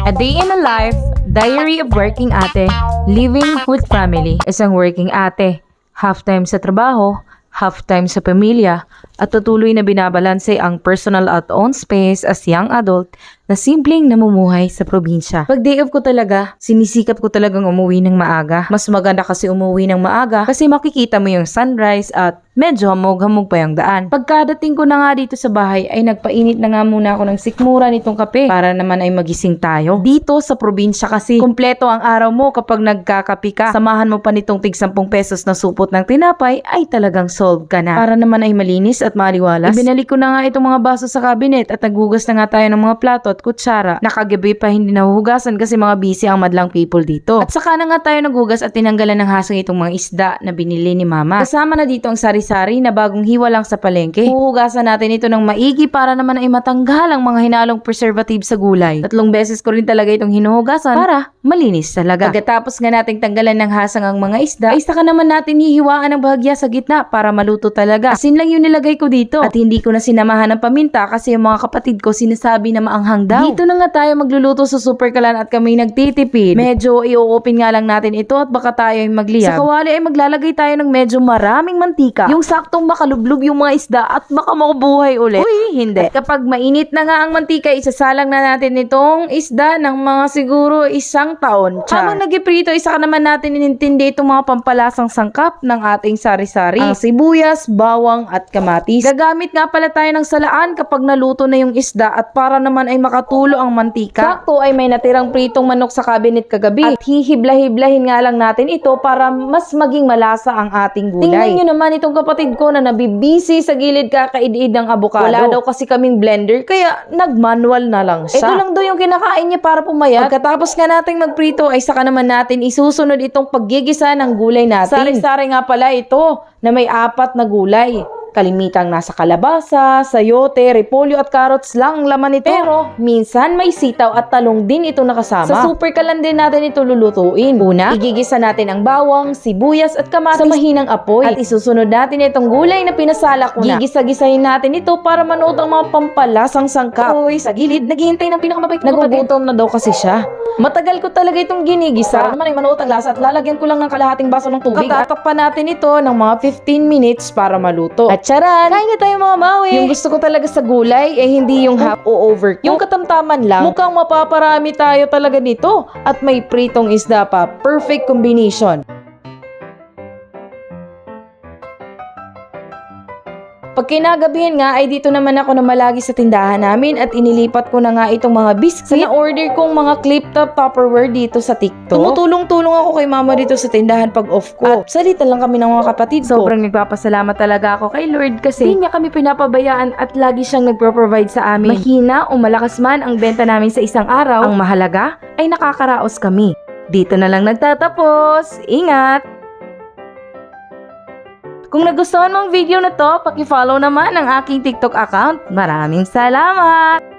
A Day in a Life, Diary of Working Ate, Living with Family. Isang working ate, half-time sa trabaho, half-time sa pamilya, at tutuloy na binabalanse ang personal at own space as young adult na simpleng namumuhay sa probinsya. Pag day off ko talaga, sinisikap ko talagang umuwi ng maaga. Mas maganda kasi umuwi ng maaga kasi makikita mo yung sunrise at medyo hamog-hamog pa yung daan. Pagkadating ko na nga dito sa bahay ay nagpainit na nga muna ako ng sikmura nitong kape para naman ay magising tayo. Dito sa probinsya kasi kumpleto ang araw mo kapag nagkakape ka. Samahan mo pa nitong tig 10 pesos na supot ng tinapay ay talagang solve ka na. Para naman ay malinis at maliwalas. Ibinalik ko na nga itong mga baso sa cabinet at naghugas na nga tayo ng mga plato at kutsara. Nakagabi pa hindi nahuhugasan kasi mga busy ang madlang people dito. At saka na nga tayo naghugas at tinanggalan ng hasang itong mga isda na binili ni mama. Kasama na dito ang sari-sari na bagong hiwa lang sa palengke. Huhugasan natin ito ng maigi para naman ay matanggal ang mga hinalong preservative sa gulay. 3 beses ko rin talaga itong hinuhugasan para malinis talaga. Pagkatapos nga nating tanggalan ng hasang ang mga isda, ay saka naman natin hihiwaan ng bahagya sa gitna para maluto talaga. Asin lang yung nilagay ko dito. At hindi ko na sinamahan ng paminta kasi yung mga kapatid ko sinasabi na maanghang daw. Dito na nga tayo magluluto sa Super Kalan at kami nagtitipid. Medyo i-open nga lang natin ito at baka tayo ay magliyab. Sa kawali ay maglalagay tayo ng medyo maraming mantika. Yung saktong makalublob yung mga isda at baka mabuhay ulit. Uy, hindi. Kapag mainit na nga ang mantika, isasalang na natin itong isda ng mga siguro 1 taon. Habang nagiprito, isa ka naman natin inintindi itong mga pampalasang sangkap ng ating sari-sari. Ang sibuyas, bawang at kamatis. Gagamit nga pala tayo ng salaan kapag naluto na yung isda at para naman ay makatulo ang mantika. Sakto ay may natirang pritong manok sa cabinet kagabi at hihibla-hiblahin nga lang natin ito para mas maging malasa ang ating gulay. Tingnan nyo naman itong kapatid ko na nabibisi sa gilid kakaid-id ng abukado. Wala daw kasi kaming blender kaya nag-manual na lang siya. Ito lang daw yung kinakain niya para pumayat. Pagkatapos nga nating magprito ay saka naman natin isusunod itong paggigisa ng gulay natin. Sari-sari nga pala ito na may 4 na gulay. Kalimitang nasa kalabasa, sayote, repolyo at carrots lang ang laman nito. Pero minsan may sitaw at talong din ito nakasama. Sa Super Kalan din natin ito lulutuin. Una, igigisa natin ang bawang, sibuyas at kamatis sa mahinang apoy. At isusunod natin itong gulay na pinasala ko na. Gigisa-gisahin natin ito para manood ang mga pampalasang sangkap. Uy, sa gilid, naghihintay ng pinakamabait na nagugutom na daw kasi siya. Matagal ko talaga itong ginigisa. Para naman ay manood ang lasa at lalagyan ko lang ng kalahating baso ng tubig. Tatakpan natin ito ng mga 15 minutes para maluto. At charan! Kain na tayo mga mawi! Yung gusto ko talaga sa gulay eh hindi yung half o overcook. Yung katamtaman lang. Mukhang mapaparami tayo talaga nito. At may pritong isda pa. Perfect combination. Pag kinagabihan nga ay dito naman ako na malagi sa tindahan namin at inilipat ko na nga itong mga biscuit na order kong mga clip top Tupperware dito sa TikTok. Tumutulong-tulong ako kay mama dito sa tindahan pag off ko. At salita lang kami ng mga kapatid ko. Sobrang nagpapasalamat talaga ako kay Lord kasi hindi niya kami pinapabayaan at lagi siyang nagpro-provide sa amin. Mahina o malakas man ang benta namin sa isang araw, ang mahalaga ay nakakaraos kami. Dito na lang nagtatapos. Ingat! Kung nagustuhan mo ang video na to, paki-follow naman ang aking TikTok account. Maraming salamat!